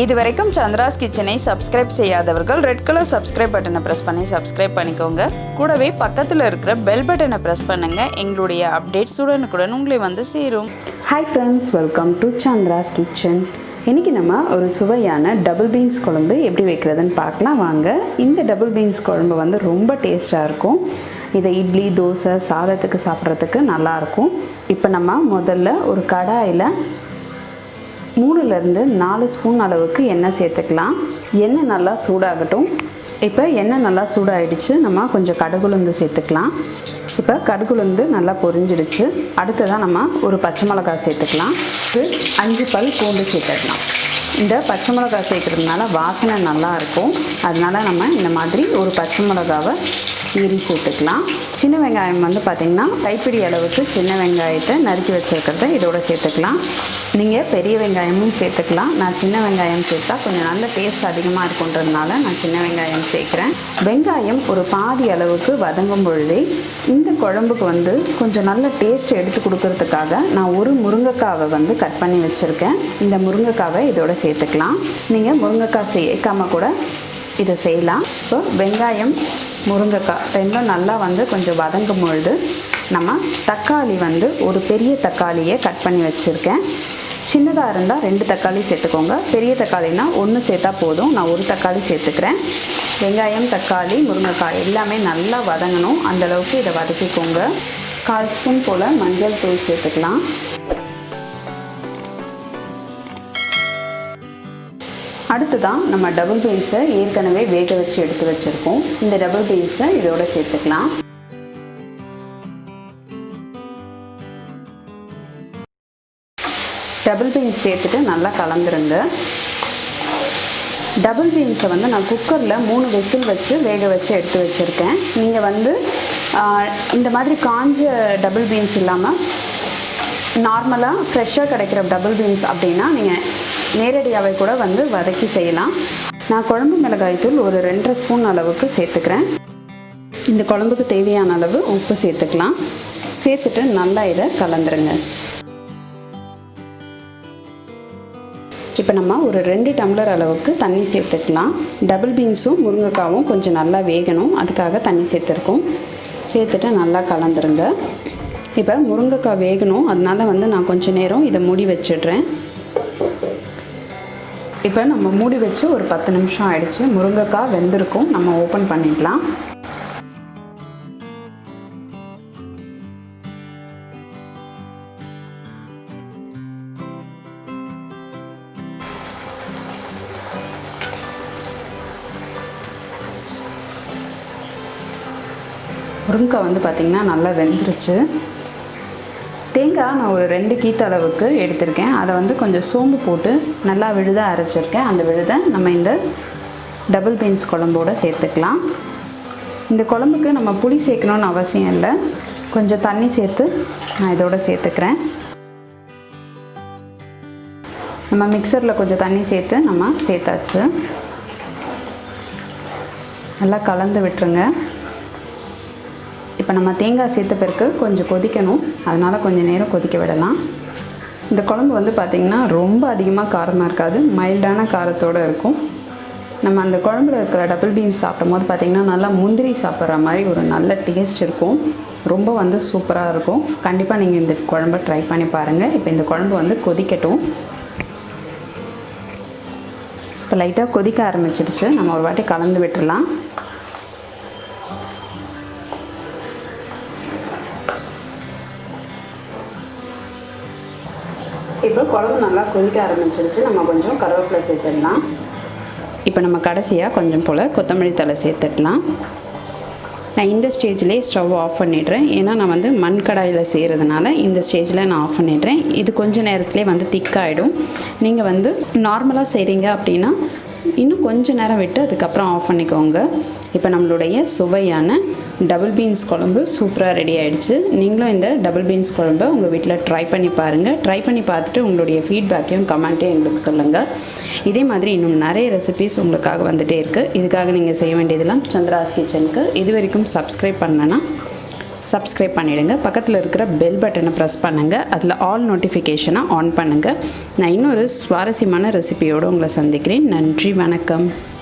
இதுவரைக்கும் சந்திராஸ் கிச்சனை சப்ஸ்கிரைப் செய்யாதவர்கள் ரெட் கலர் சப்ஸ்கிரைப் பட்டனை ப்ரெஸ் பண்ணி சப்ஸ்கிரைப் பண்ணிக்கோங்க. கூடவே பக்கத்தில் இருக்கிற பெல் பட்டனை ப்ரெஸ் பண்ணுங்கள். எங்களுடைய அப்டேட்ஸ் உடனுக்குடன் உங்களை வந்து சேரும். Hi friends, welcome to Chandra's kitchen. இன்றைக்கி நம்ம ஒரு சுவையான டபுள் பீன்ஸ் குழம்பு எப்படி வைக்கிறதுன்னு பார்க்கலாம் வாங்க. இந்த டபுள் பீன்ஸ் குழம்பு வந்து ரொம்ப டேஸ்ட்டாக இருக்கும். இதை இட்லி, தோசை, சாதத்துக்கு சாப்பிட்றதுக்கு நல்லாயிருக்கும். இப்போ நம்ம முதல்ல ஒரு கடாயில் 3லேருந்து 4 ஸ்பூன் அளவுக்கு எண்ணெய் சேர்த்துக்கலாம். எண்ணெய் நல்லா சூடாகட்டும். இப்போ எண்ணெய் நல்லா சூடாகிடுச்சு. நம்ம கொஞ்சம் கடுகுளுந்து சேர்த்துக்கலாம். இப்போ கடுகுளுந்து நல்லா பொரிஞ்சிடுச்சு. அடுத்ததாக நம்ம ஒரு பச்சை மிளகாய் சேர்த்துக்கலாம். 5 பல் பூண்டு சேர்த்துக்கலாம். இந்த பச்சை மிளகாய் சேர்க்குறதுனால வாசனை நல்லாயிருக்கும். அதனால் நம்ம இந்த மாதிரி ஒரு பச்சை மிளகாவை கீறி சேர்த்துக்கலாம். சின்ன வெங்காயம் வந்து பார்த்திங்கன்னா கைப்பிடி அளவுக்கு சின்ன வெங்காயத்தை நறுக்கி வச்சுருக்கிறத இதோட சேர்த்துக்கலாம். நீங்கள் பெரிய வெங்காயமும் சேர்த்துக்கலாம். நான் சின்ன வெங்காயம் சேர்த்தா கொஞ்சம் நல்ல டேஸ்ட் அதிகமாக இருக்குன்றதுனால நான் சின்ன வெங்காயம் சேர்க்குறேன். வெங்காயம் ஒரு பாதி அளவுக்கு வதங்கும் பொழுதே இந்த குழம்புக்கு வந்து கொஞ்சம் நல்ல டேஸ்ட் எடுத்து கொடுக்கறதுக்காக நான் ஒரு முருங்கைக்காவை வந்து கட் பண்ணி வச்சுருக்கேன். இந்த முருங்கைக்காவை இதோட சேர்த்துக்கலாம். நீங்கள் முருங்கைக்காய் சேர்க்காமல் கூட இதை செய்யலாம். இப்போ வெங்காயம், முருங்கைக்காய் ரெண்டும் நல்லா வந்து கொஞ்சம் வதங்கும் பொழுது நம்ம தக்காளி வந்து ஒரு பெரிய தக்காளியை கட் பண்ணி வச்சுருக்கேன். சின்னதாக இருந்தால் 2 தக்காளி சேர்த்துக்கோங்க. பெரிய தக்காளினா 1 சேர்த்தா போதும். நான் 1 தக்காளி சேர்த்துக்கிறேன். வெங்காயம், தக்காளி, முருங்கைக்காய் எல்லாமே நல்லா வதங்கணும். அந்தளவுக்கு இதை வதக்கிக்கோங்க. 1/4 ஸ்பூன் போல் மஞ்சள் தூள் சேர்த்துக்கலாம். அடுத்துதான் நம்ம டபுள் பீன்ஸை ஏற்கனவே வேக வச்சு எடுத்து வச்சுருக்கோம். இந்த டபுள் பீன்ஸை இதோட சேர்த்துக்கலாம். டபுள் பீன்ஸ் சேர்த்துட்டு நல்லா கலந்துருங்க. டபுள் பீன்ஸை வந்து நான் குக்கரில் 3 விசில் வச்சு வேக வச்சு எடுத்து வச்சுருக்கேன். நீங்கள் வந்து இந்த மாதிரி காஞ்ச டபுள் பீன்ஸ் இல்லாமல் நார்மலாக ஃப்ரெஷ்ஷாக கிடைக்கிற டபுள் பீன்ஸ் அப்படின்னா நீங்கள் நேரடியாகவே கூட வந்து வதக்கி செய்யலாம். நான் குழம்பு மிளகாய் தூள் ஒரு 2.5 ஸ்பூன் அளவுக்கு சேர்த்துக்கிறேன். இந்த குழம்புக்கு தேவையான அளவு உப்பு சேர்த்துக்கலாம். சேர்த்துட்டு நல்லா இதை கலந்துருங்க. இப்போ நம்ம ஒரு 2 டம்ளர் அளவுக்கு தண்ணி சேர்த்துக்கலாம். டபுள் பீன்ஸும் முருங்கைக்காவும் கொஞ்சம் நல்லா வேகணும், அதுக்காக தண்ணி சேர்த்துருக்கோம். சேர்த்துட்டு நல்லா கலந்துருங்க. இப்போ முருங்கைக்காய் வேகணும், அதனால் வந்து நான் கொஞ்சம் நேரம் இதை மூடி வச்சிடுறேன். இப்போ நம்ம மூடி வச்சு ஒரு 10 நிமிஷம் ஆயிடுச்சு. முருங்கைக்காய் வெந்திருக்கும். நம்ம ஓப்பன் பண்ணிடலாம். முருங்கைக்காய் வந்து பார்த்திங்கன்னா நல்லா வெந்துருச்சு. தேங்காய் நான் ஒரு 2 கீத்து அளவுக்கு எடுத்திருக்கேன். அதை வந்து கொஞ்சம் சோம்பு போட்டு நல்லா விழுதாக அரைச்சிருக்கேன். அந்த விழுதை நம்ம இந்த டபுள் பீன்ஸ் குழம்போடு சேர்த்துக்கலாம். இந்த குழம்புக்கு நம்ம புளி சேர்க்கணுன்னு அவசியம் இல்லை. கொஞ்சம் தண்ணி சேர்த்து நான் இதோட சேர்த்துக்கிறேன். நம்ம மிக்சரில் கொஞ்சம் தண்ணி சேர்த்து நம்ம சேர்த்தாச்சு. நல்லா கலந்து விட்டுருங்க. இப்போ நம்ம தேங்காய் சேர்த்த பிறகு கொஞ்சம் கொதிக்கணும், அதனால் கொஞ்சம் நேரம் கொதிக்க விடலாம். இந்த குழம்பு வந்து பார்த்திங்கன்னா ரொம்ப அதிகமாக காரமாக இருக்காது, மைல்டான காரத்தோடு இருக்கும். நம்ம அந்த குழம்புல இருக்கிற டபுள் பீன்ஸ் சாப்பிடும் போது பார்த்திங்கன்னா நல்லா முந்திரி சாப்பிட்ற மாதிரி ஒரு நல்ல டேஸ்ட் இருக்கும். ரொம்ப வந்து சூப்பராக இருக்கும். கண்டிப்பாக நீங்கள் இந்த குழம்பை ட்ரை பண்ணி பாருங்கள். இப்போ இந்த குழம்பு வந்து கொதிக்கட்டும். இப்போ லைட்டாக கொதிக்க ஆரம்பிச்சிடுச்சு. நம்ம ஒரு வாட்டி கலந்து விட்டுடலாம். இப்போ குழம்பு நல்லா கொதிக்க ஆரம்பிச்சிடுச்சு. நம்ம கொஞ்சம் கருவேப்பிலை சேர்த்துடலாம். இப்போ நம்ம கடைசியாக கொஞ்சம் போல் கொத்தமல்லி தழை சேர்த்துடலாம். நான் இந்த ஸ்டேஜ்லேயே ஸ்டவ் ஆஃப் பண்ணிடுறேன். ஏன்னா நான் வந்து மண் கடாயில் செய்கிறதுனால இந்த ஸ்டேஜில் நான் ஆஃப் பண்ணிடுறேன். இது கொஞ்சம் நேரத்துலேயே வந்து திக்காகிடும். நீங்கள் வந்து நார்மலாக செய்கிறீங்க அப்படின்னா இன்னும் கொஞ்சம் நேரம் விட்டு அதுக்கப்புறம் ஆஃப் பண்ணிக்கோங்க. இப்போ நம்மளுடைய சுவையான டபுள் பீன்ஸ் குழம்பு சூப்பராக ரெடி ஆகிடுச்சு. நீங்களும் இந்த டபுள் பீன்ஸ் குழம்பை உங்கள் வீட்டில் ட்ரை பண்ணி பாருங்கள். ட்ரை பண்ணி பார்த்துட்டு உங்களுடைய ஃபீட்பேக்கையும் கமெண்ட்டையும் எங்களுக்கு சொல்லுங்கள். இதே மாதிரி இன்னும் நிறைய ரெசிபீஸ் உங்களுக்காக வந்துகிட்டே இருக்குது. இதுக்காக நீங்கள் செய்ய வேண்டியதெல்லாம் சந்திராஸ் கிச்சனுக்கு இது வரைக்கும் சப்ஸ்கிரைப் பண்ணலன்னா சப்ஸ்கிரைப் பண்ணிவிடுங்க. பக்கத்தில் இருக்கிற பெல் பட்டனை ப்ரெஸ் பண்ணுங்கள். அதில் ஆல் நோட்டிஃபிகேஷனை ஆன் பண்ணுங்கள். நான் இன்னொரு சுவாரஸ்யமான ரெசிபியோடு உங்களை சந்திக்கிறேன். நன்றி, வணக்கம்.